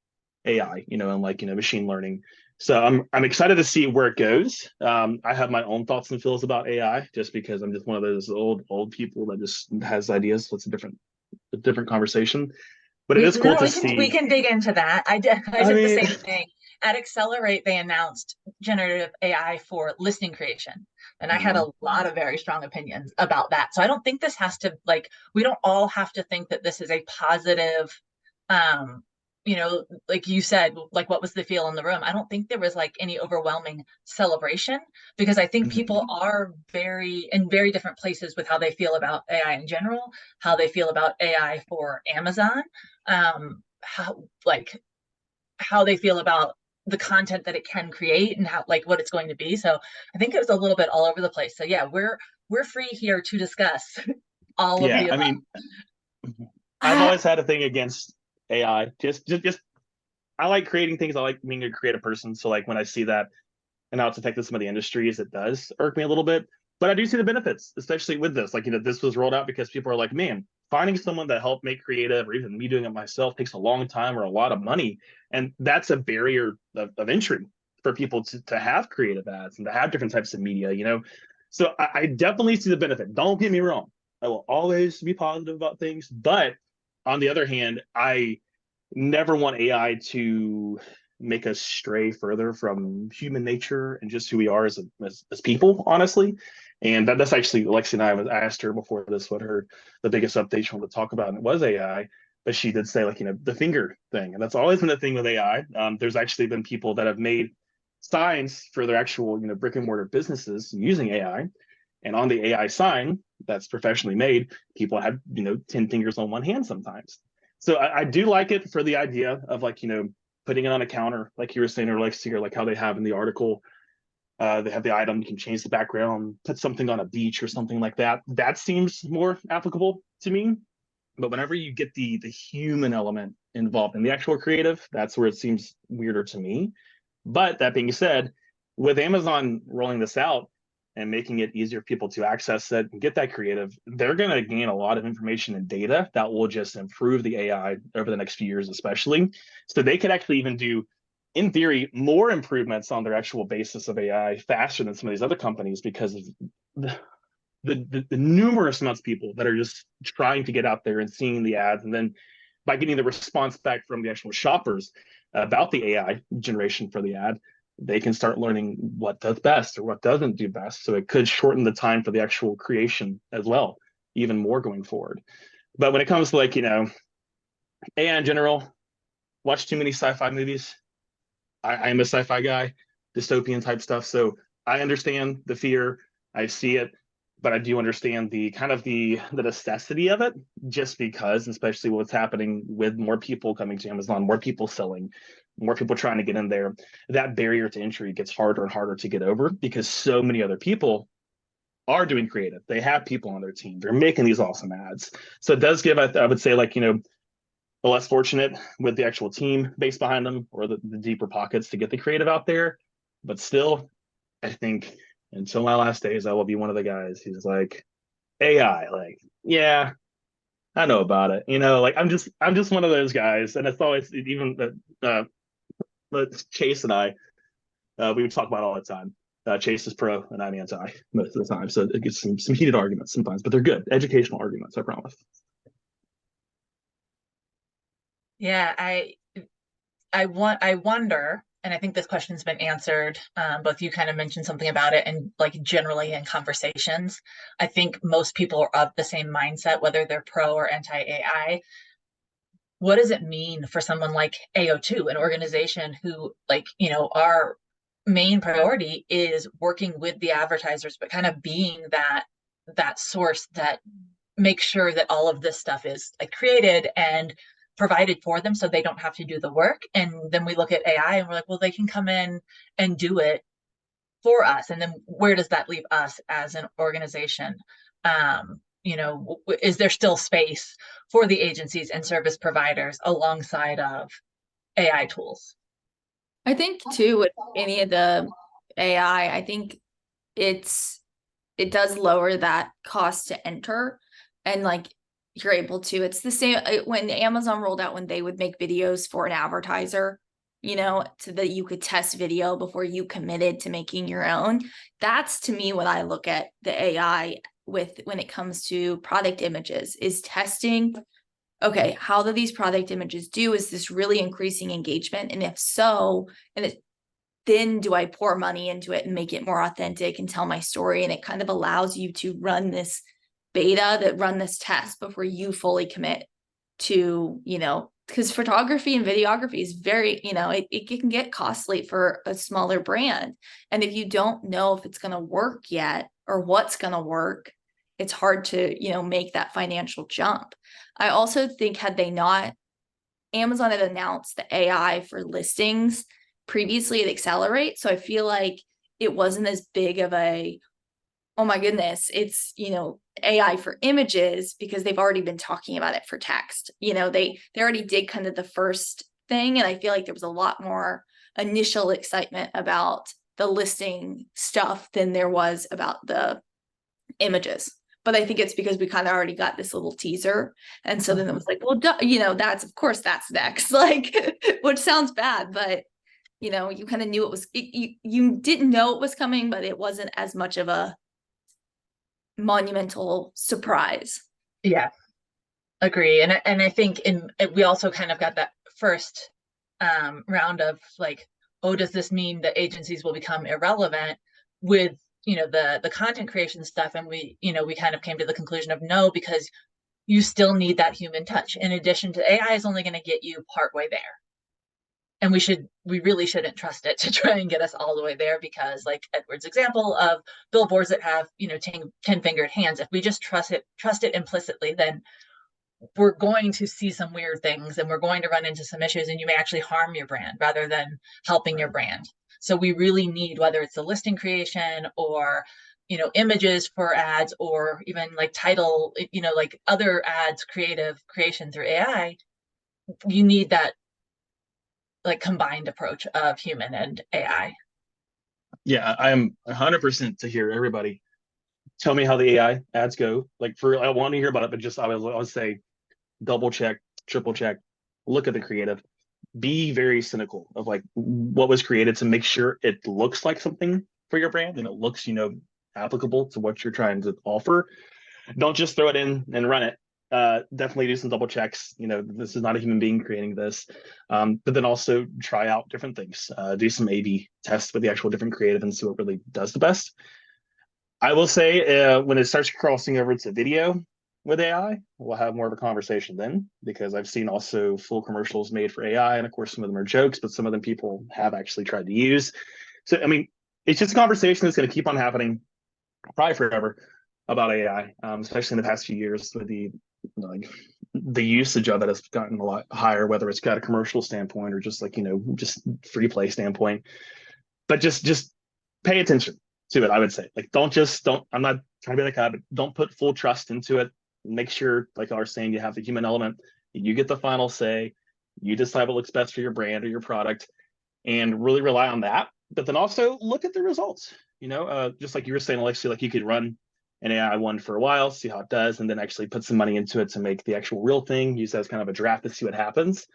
AI, you know, and, like, you know, machine learning. So I'm excited to see where it goes. I have my own thoughts and feels about AI just because I'm just one of those old people that just has ideas. So it's a different conversation. But it is cool No, to we see. can dig into that. I I did the mean, same thing. At Accelerate, they announced generative AI for listing creation. And I had a lot of very strong opinions about that. So I don't think this has to, like, we don't all have to think that this is a positive, um, you know, like you said, like, what was the feel in the room? I don't think there was like any overwhelming celebration, because I think people are in very different places with how they feel about AI in general, how they feel about AI for Amazon, how, like, how they feel about the content that it can create and how, like, what it's going to be. So I think it was a little bit all over the place. So yeah, we're free here to discuss all of yeah, the I above. mean, I've always had a thing against AI. Just I like creating things. I like being a creative person. So, like, when I see that and how it's affected some of the industries, it does irk me a little bit. But I do see the benefits, especially with this. Like, you know, this was rolled out because people are like, man, finding someone that helped make creative, or even me doing it myself, takes a long time or a lot of money. And that's a barrier of entry for people to have creative ads and to have different types of media, you know. So I definitely see the benefit. Don't get me wrong. I will always be positive about things. But on the other hand, I never want AI to make us stray further from human nature and just who we are as people, honestly. And that's actually, Lexi and I was asked her before this what the biggest update she wanted to talk about, and it was AI. But she did say, like, you know, the finger thing, and that's always been a thing with AI. There's actually been people that have made signs for their actual, you know, brick and mortar businesses using AI, and on the AI sign that's professionally made, people have, you know, 10 fingers on one hand sometimes. So I do like it for the idea of, like, you know, putting it on a counter, like you were saying, or like, see, or like how they have in the article, they have the item, you can change the background, put something on a beach or something like that. That seems more applicable to me. But whenever you get the human element involved in the actual creative, that's where it seems weirder to me. But that being said, with Amazon rolling this out and making it easier for people to access it and get that creative, they're going to gain a lot of information and data that will just improve the AI over the next few years, especially. So they could actually even do, in theory, more improvements on their actual basis of AI faster than some of these other companies, because of the numerous amounts of people that are just trying to get out there and seeing the ads, and then by getting the response back from the actual shoppers about the AI generation for the ad, they can start learning what does best or what doesn't do best. So it could shorten the time for the actual creation as well, even more going forward. But when it comes to like, AI in general, watch too many sci-fi movies. I am a sci-fi guy, dystopian type stuff. So I understand the fear. I see it, but I do understand the kind of the necessity of it, just because, especially what's happening with more people coming to Amazon, more people selling, more people trying to get in there. That barrier to entry gets harder and harder to get over because so many other people are doing creative. They have people on their team. They're making these awesome ads. So it does give, I would say, like, the less fortunate with the actual team base behind them or the deeper pockets to get the creative out there. But still, I think until my last days, I will be one of the guys who's like, AI, like, yeah, I know about it. Like I'm just one of those guys. And it's always even Chase and I, we would talk about it all the time. Chase is pro and I'm anti most of the time. So it gets some heated arguments sometimes, but they're good educational arguments, I promise. Yeah, I wonder, and I think this question's been answered. Both you kind of mentioned something about it, and like generally in conversations, I think most people are of the same mindset, whether they're pro or anti AI. What does it mean for someone like AO2, an organization who, like, our main priority is working with the advertisers, but kind of being that source that makes sure that all of this stuff is like created and provided for them so they don't have to do the work. And then we look at AI and we're like, well, they can come in and do it for us. And then where does that leave us as an organization? Is there still space for the agencies and service providers alongside of AI tools? I think too with any of the AI, I think it does lower that cost to enter, and like you're able to, it's the same when Amazon rolled out when they would make videos for an advertiser, so that you could test video before you committed to making your own. That's to me what I look at the AI with when it comes to product images, is testing, okay, how do these product images do? Is this really increasing engagement? And if so, then do I pour money into it and make it more authentic and tell my story? And it kind of allows you to run this run this test before you fully commit to, because photography and videography is very, it can get costly for a smaller brand. And if you don't know if it's going to work yet or what's going to work, it's hard to, make that financial jump. I also think Amazon had announced the AI for listings previously at Accelerate. So I feel like it wasn't as big of a, oh my goodness, it's, AI for images, because they've already been talking about it for text. They already did kind of the first thing. And I feel like there was a lot more initial excitement about the listing stuff than there was about the images. But I think it's because we kind of already got this little teaser. And so then it was like, well, that's next, like, which sounds bad, but you kind of knew you didn't know it was coming, but it wasn't as much of a monumental surprise. Yeah, agree. And I think we also kind of got that first round of like, oh, does this mean that agencies will become irrelevant with the content creation stuff? And we kind of came to the conclusion of no, because you still need that human touch. In addition to AI is only going to get you partway there. And we really shouldn't trust it to try and get us all the way there, because like Edward's example of billboards that have 10-fingered hands, if we just trust it implicitly, then we're going to see some weird things and we're going to run into some issues, and you may actually harm your brand rather than helping your brand. So we really need, whether it's the listing creation or images for ads, or even like title, like other ads creative creation through AI, you need that like combined approach of human and AI. Yeah, I am 100% to hear everybody tell me how the AI ads go. Like, I want to hear about it, but just I would say double check, triple check, look at the creative, be very cynical of like what was created to make sure it looks like something for your brand and it looks, applicable to what you're trying to offer. Don't just throw it in and run it. definitely do some double checks. This is not a human being creating this, but then also try out different things. Do some A/B tests with the actual different creative and see what really does the best. I will say when it starts crossing over to video with AI, we'll have more of a conversation then, because I've seen also full commercials made for AI, and of course some of them are jokes, but some of them people have actually tried to use. So I mean, it's just a conversation that's going to keep on happening probably forever about AI, especially in the past few years with like the usage of it has gotten a lot higher, whether it's got a commercial standpoint or just like just free play standpoint. But just pay attention to it. I would say, like, don't. I'm not trying to be like that, but don't put full trust into it. Make sure, like I was saying, you have the human element. You get the final say. You decide what looks best for your brand or your product, and really rely on that. But then also look at the results. Just like you were saying, Alexia, like you could run an AI one for a while, see how it does, and then actually put some money into it to make the actual real thing. Use that as kind of a draft to see what happens,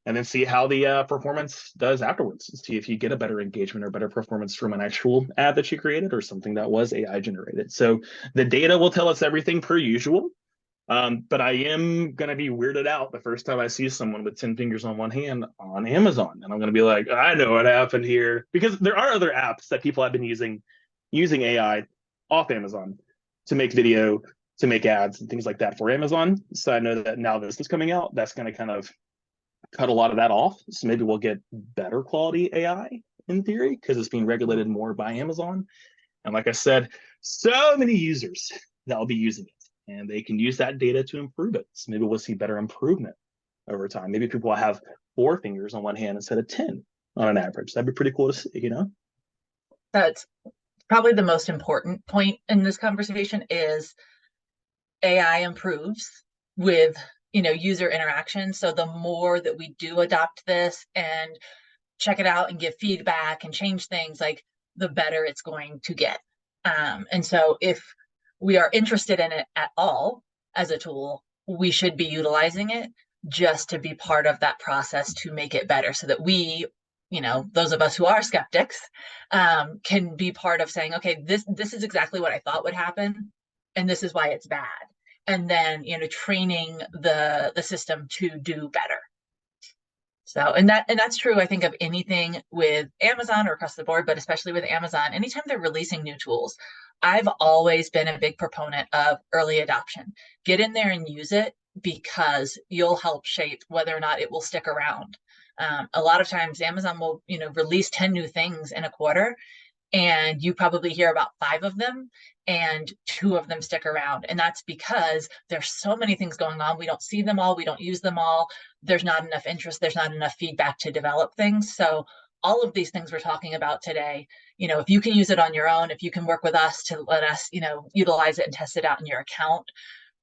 and then see how the performance does afterwards. See if you get a better engagement or better performance from an actual ad that you created or something that was AI generated. So the data will tell us everything per usual. But I am going to be weirded out the first time I see someone with 10 fingers on one hand on Amazon. And I'm going to be like, I know what happened here. Because there are other apps that people have been using AI off Amazon to make video, to make ads and things like that for Amazon. So I know that now this is coming out, that's going to kind of cut a lot of that off. So maybe we'll get better quality AI in theory, because it's being regulated more by Amazon. And like I said, so many users that will be using it, and they can use that data to improve it. So maybe we'll see better improvement over time. Maybe people will have 4 fingers on one hand instead of 10 on an average. That'd be pretty cool to see, That's probably the most important point in this conversation is AI improves with user interaction. So the more that we do adopt this and check it out and give feedback and change things, like the better it's going to get. And so if we are interested in it at all as a tool, we should be utilizing it just to be part of that process to make it better, so that we, those of us who are skeptics, can be part of saying, okay, this is exactly what I thought would happen, and this is why it's bad. And then, training the system to do better. So, and that's true, I think, of anything with Amazon or across the board, but especially with Amazon. Anytime they're releasing new tools, I've always been a big proponent of early adoption. Get in there and use it, because you'll help shape whether or not it will stick around. A lot of times Amazon will, release 10 new things in a quarter, and you probably hear about 5 of them and 2 of them stick around. And that's because there's so many things going on. We don't see them all. We don't use them all. There's not enough interest. There's not enough feedback to develop things. So all of these things we're talking about today, if you can use it on your own, if you can work with us to let us, utilize it and test it out in your account,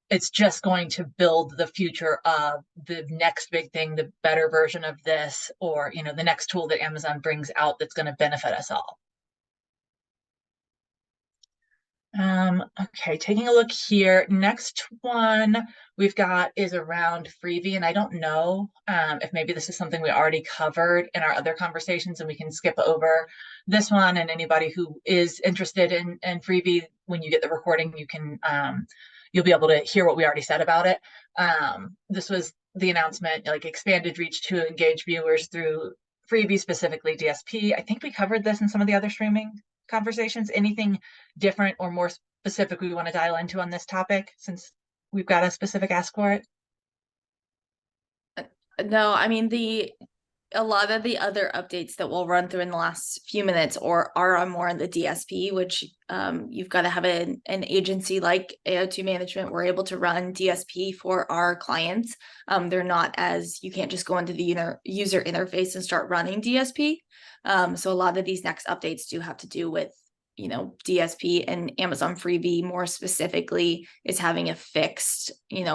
it's just going to build the future of the next big thing, the better version of this, or, the next tool that Amazon brings out that's going to benefit us all. Okay, taking a look here. Next one we've got is around freebie, and I don't know if maybe this is something we already covered in our other conversations, and we can skip over this one. And anybody who is interested in freebie, when you get the recording, you can you'll be able to hear what we already said about it. This was the announcement, like expanded reach to engage viewers through freebie, specifically DSP. I think we covered this in some of the other streaming conversations. Anything different or more specific we want to dial into on this topic, since we've got a specific ask for it? No, I mean, a lot of the other updates that we'll run through in the last few minutes are on more on the DSP, which you've got to have an agency like AO2 Management. We're able to run DSP for our clients. They're not you can't just go into the user interface and start running DSP. So a lot of these next updates do have to do with DSP, and Amazon Freebie more specifically is having a fixed,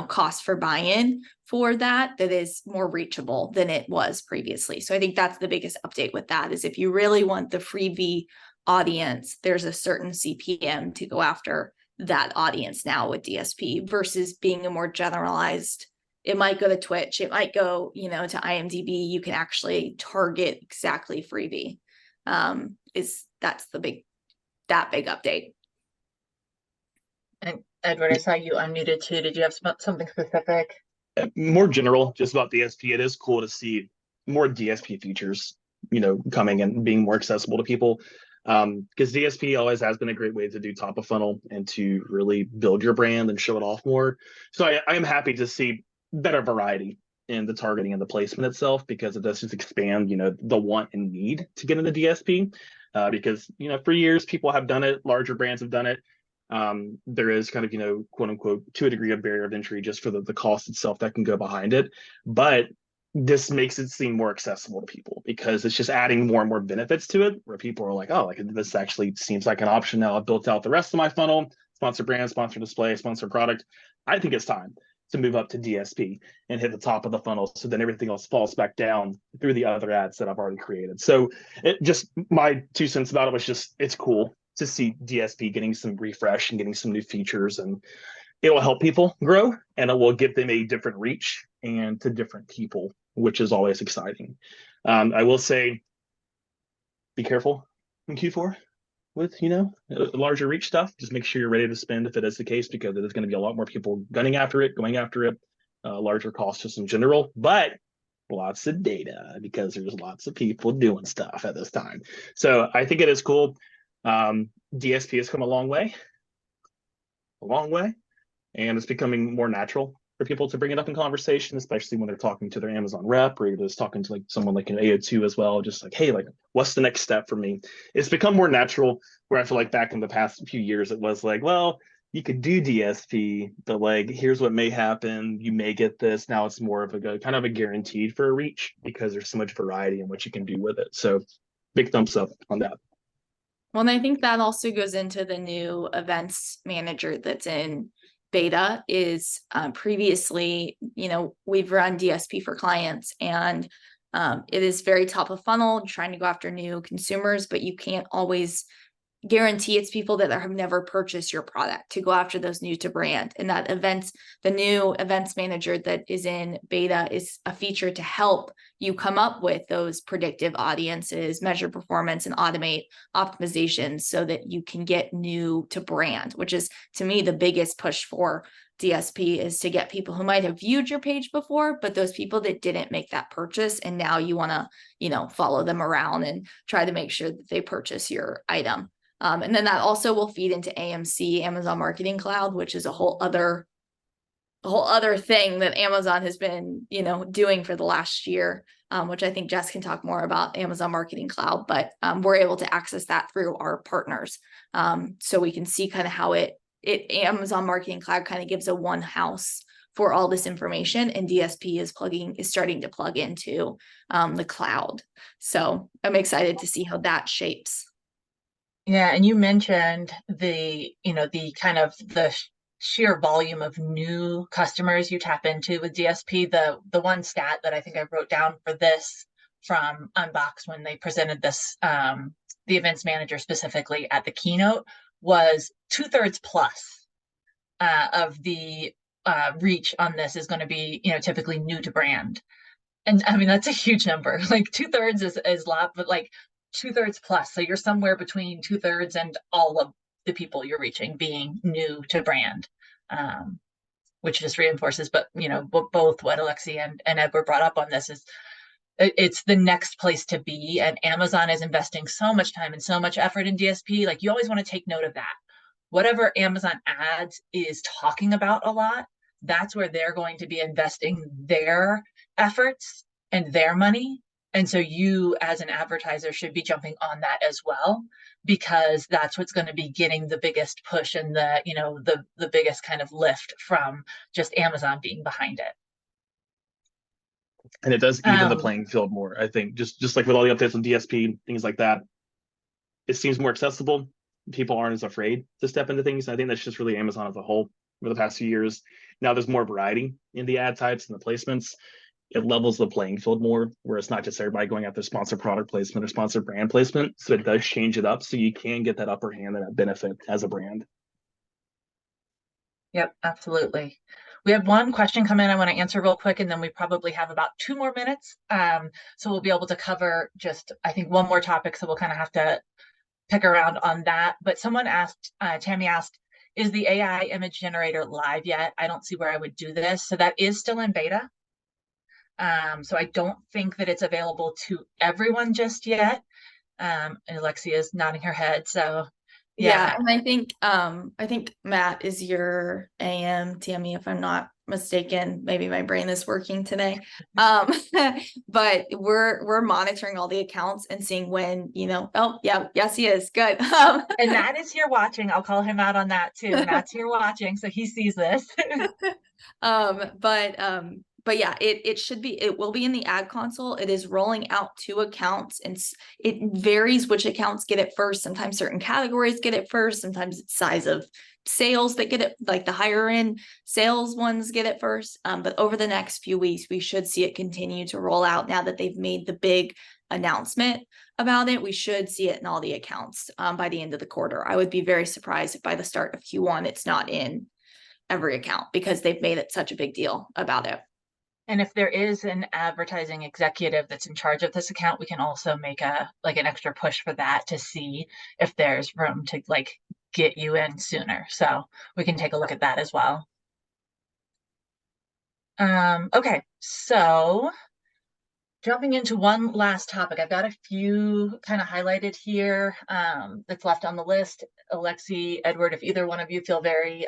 cost for buy-in for that is more reachable than it was previously. So I think that's the biggest update with that, is if you really want the freebie audience, there's a certain CPM to go after that audience now with DSP versus being a more generalized. It might go to Twitch, it might go, to IMDb. You can actually target exactly freebie. That's that big update. And Edward, I saw you unmuted too. Did you have something specific? More general, just about DSP, it is cool to see more DSP features, coming and being more accessible to people. Because DSP always has been a great way to do top of funnel and to really build your brand and show it off more. So I am happy to see better variety in the targeting and the placement itself, because it does just expand, the want and need to get into DSP. Because for years people have done it, larger brands have done it. There is kind of, quote unquote, to a degree, a barrier of entry just for the cost itself that can go behind it. But this makes it seem more accessible to people because it's just adding more and more benefits to it, where people are like, oh, like this actually seems like an option now. I've built out the rest of my funnel, sponsor brand, sponsor display, sponsor product. I think it's time to move up to DSP and hit the top of the funnel, so then everything else falls back down through the other ads that I've already created. So it just, my 2 cents about it was just, it's cool to see DSP getting some refresh and getting some new features, and it will help people grow and it will give them a different reach and to different people, which is always exciting. I will say, be careful in Q4 with, larger reach stuff. Just make sure you're ready to spend if it is the case, because there's going to be a lot more people gunning after it, going after it, larger costs just in general, but lots of data because there's lots of people doing stuff at this time. So I think it is cool. DSP has come a long way, and it's becoming more natural for people to bring it up in conversation, especially when they're talking to their Amazon rep, or you're just talking to like someone like an AO2 as well, just like, hey, like, what's the next step for me? It's become more natural, where I feel like back in the past few years, it was like, well, you could do DSP, but like, here's what may happen. You may get this. Now it's more of a kind of a guaranteed for a reach, because there's so much variety in what you can do with it. So big thumbs up on that. Well, and I think that also goes into the new events manager that's in beta. Is previously, we've run DSP for clients, and it is very top of funnel, trying to go after new consumers, but you can't always guarantee it's people that have never purchased your product to go after those new to brand. And that the new events manager that is in beta is a feature to help you come up with those predictive audiences, measure performance, and automate optimizations so that you can get new to brand, which is, to me, the biggest push for DSP, is to get people who might have viewed your page before, but those people that didn't make that purchase, and now you want to, follow them around and try to make sure that they purchase your item. And then that also will feed into AMC, Amazon Marketing Cloud, which is a whole other thing that Amazon has been, doing for the last year, which I think Jess can talk more about Amazon Marketing Cloud, but we're able to access that through our partners. So we can see kind of how Amazon Marketing Cloud kind of gives a one house for all this information, and DSP is starting to plug into the cloud. So I'm excited to see how that shapes. Yeah, and you mentioned the kind of the sheer volume of new customers you tap into with DSP. The one stat that I think I wrote down for this from unBoxed when they presented this, the events manager specifically at the keynote, was 2/3 plus of the reach on this is going to be, typically new to brand. And I mean, that's a huge number. Like 2/3 is a lot, but like 2/3 plus. So you're somewhere between 2/3 and all of the people you're reaching being new to brand, which just reinforces, but both what Alexi and Edward brought up on this is it's the next place to be. And Amazon is investing so much time and so much effort in DSP. Like, you always want to take note of that. Whatever Amazon ads is talking about a lot, that's where they're going to be investing their efforts and their money. And so you, as an advertiser, should be jumping on that as well, because that's what's going to be getting the biggest push and the biggest kind of lift from just Amazon being behind it. And it does even the playing field more. I think just like with all the updates on DSP, things like that, it seems more accessible. People aren't as afraid to step into things. I think that's just really Amazon as a whole over the past few years. Now there's more variety in the ad types and the placements. It levels the playing field more, where it's not just everybody going after sponsor product placement or sponsor brand placement. So it does change it up, so you can get that upper hand and that benefit as a brand. Yep, absolutely. We have one question come in I want to answer real quick, and then we probably have about 2 more minutes. So we'll be able to cover just, I think, one more topic. So we'll kind of have to pick around on that. But someone asked, Tammy asked, is the AI image generator live yet? I don't see where I would do this. So that is still in beta. So I don't think that it's available to everyone just yet. And Alexia is nodding her head. So Yeah, yeah. and I think Matt is your AM. Tell me if I'm not mistaken. Maybe my brain is working today. But we're monitoring all the accounts and seeing when, oh yeah, yes, he is. Good. And Matt is here watching. I'll call him out on that too. Matt's here watching, so he sees this. But yeah, it will be in the ad console. It is rolling out to accounts, and it varies which accounts get it first. Sometimes certain categories get it first. Sometimes it's size of sales that get it, like the higher end sales ones get it first. But over the next few weeks, we should see it continue to roll out. Now that they've made the big announcement about it, we should see it in all the accounts by the end of the quarter. I would be very surprised if by the start of Q1 it's not in every account, because they've made it such a big deal about it. And if there is an advertising executive that's in charge of this account, we can also make an extra push for that to see if there's room to get you in sooner. So we can take a look at that as well. Okay, so jumping into one last topic, I've got a few kind of highlighted here that's left on the list. Alexi, Edward, if either one of you feel very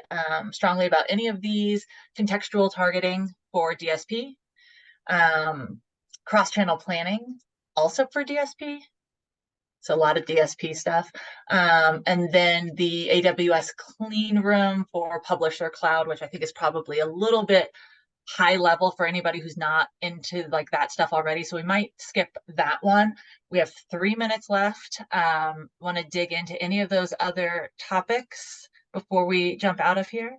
strongly about any of these, contextual targeting for DSP, cross-channel planning also for DSP. So a lot of DSP stuff. And then the AWS clean room for Publisher Cloud, which I think is probably a little bit high level for anybody who's not into that stuff already. So we might skip that one. We have 3 minutes left. Want to dig into any of those other topics before we jump out of here?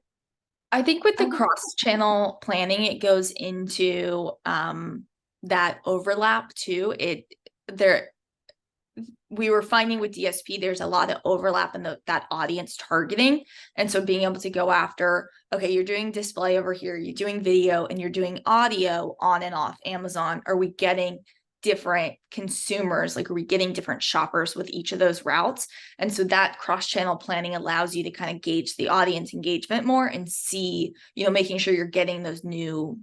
I think with the cross-channel planning, it goes into that overlap too. We were finding with DSP, there's a lot of overlap in that audience targeting. And so being able to go after, okay, you're doing display over here, you're doing video, and you're doing audio on and off Amazon. Are we getting different consumers? Are we getting different shoppers with each of those routes? And so that cross-channel planning allows you to kind of gauge the audience engagement more and see, making sure you're getting those new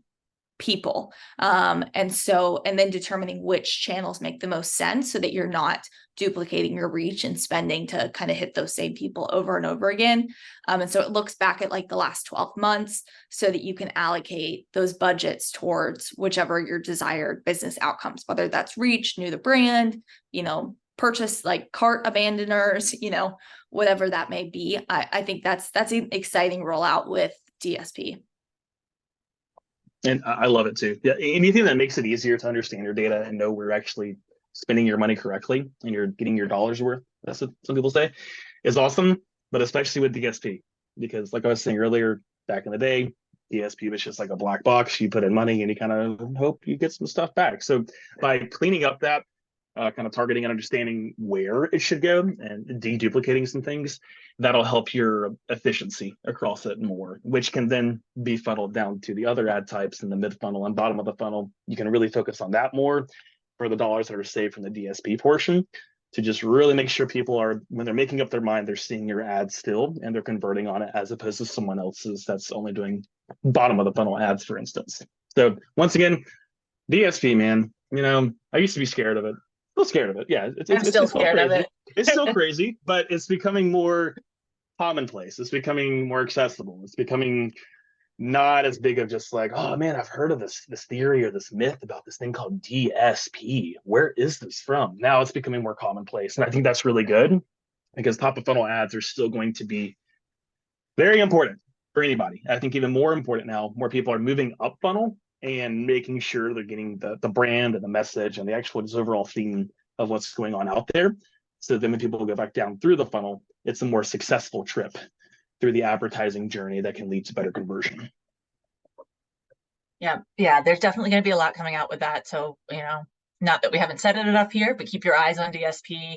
people. And then determining which channels make the most sense so that you're not duplicating your reach and spending to kind of hit those same people over and over again. And so it looks back at the last 12 months so that you can allocate those budgets towards whichever your desired business outcomes, whether that's reach, new to brand, purchase cart abandoners, whatever that may be. I think that's an exciting rollout with DSP. And I love it too. Yeah, anything that makes it easier to understand your data and know where you're actually spending your money correctly and you're getting your dollars worth, that's what some people say, is awesome. But especially with DSP, because like I was saying earlier, back in the day, DSP was just like a black box. You put in money and you kind of hope you get some stuff back. So by cleaning up that, kind of targeting and understanding where it should go and deduplicating some things, that'll help your efficiency across it more, which can then be funneled down to the other ad types in the mid funnel and bottom of the funnel. You can really focus on that more for the dollars that are saved from the DSP portion, to just really make sure people are, when they're making up their mind, they're seeing your ad still and they're converting on it, as opposed to someone else's that's only doing bottom of the funnel ads, for instance. So once again, DSP, man, I used to be scared of it. Still scared of it. Yeah, I'm still scared of it. It's still crazy, but it's becoming more commonplace. It's becoming more accessible. It's becoming not as big of just oh man, I've heard of this theory or this myth about this thing called DSP. Where is this from? Now it's becoming more commonplace, and I think that's really good, because top of funnel ads are still going to be very important for anybody. I think even more important now, more people are moving up funnel and making sure they're getting the brand and the message and the actual just overall theme of what's going on out there. So then when people go back down through the funnel, it's a more successful trip through the advertising journey that can lead to better conversion. Yeah, there's definitely going to be a lot coming out with that. So, not that we haven't said it enough here, but keep your eyes on DSP.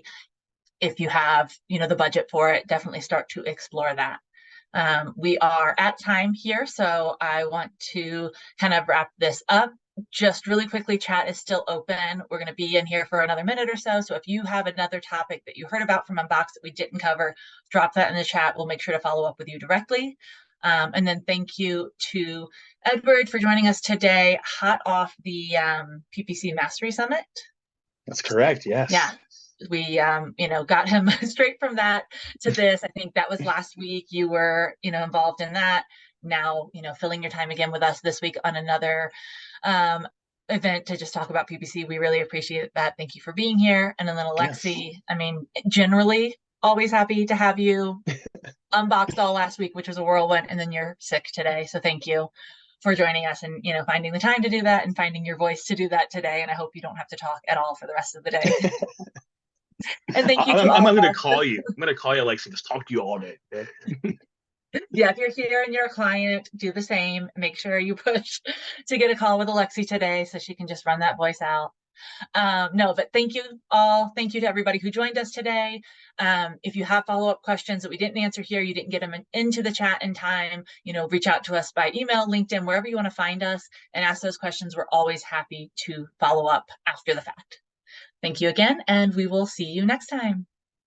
If you have, the budget for it, definitely start to explore that. We are at time here, so I want to kind of wrap this up just really quickly, chat is still open. We're going to be in here for another minute or so. So if you have another topic that you heard about from Unboxed that we didn't cover, drop that in the chat. We'll make sure to follow up with you directly. And then thank you to Edward for joining us today, hot off the PPC Mastery Summit. That's correct. Yes. Yeah. We, got him straight from that to this. I think that was last week. You were, involved in that. Now, filling your time again with us this week on another event to just talk about PPC. We really appreciate that. Thank you for being here. And then Alexi, Yes. I mean, generally always happy to have you. Unboxed all last week, which was a whirlwind, and then you're sick today. So thank you for joining us and finding the time to do that and finding your voice to do that today. And I hope you don't have to talk at all for the rest of the day. And thank you to I'm all going to of us. call you. I'm going to call you, Alexi, just talk to you all day. Okay? Yeah, if you're here and you're a client, do the same. Make sure you push to get a call with Alexi today so she can just run that voice out. No, but thank you all. Thank you to everybody who joined us today. If you have follow-up questions that we didn't answer here, you didn't get them into the chat in time, reach out to us by email, LinkedIn, wherever you want to find us and ask those questions. We're always happy to follow up after the fact. Thank you again, and we will see you next time.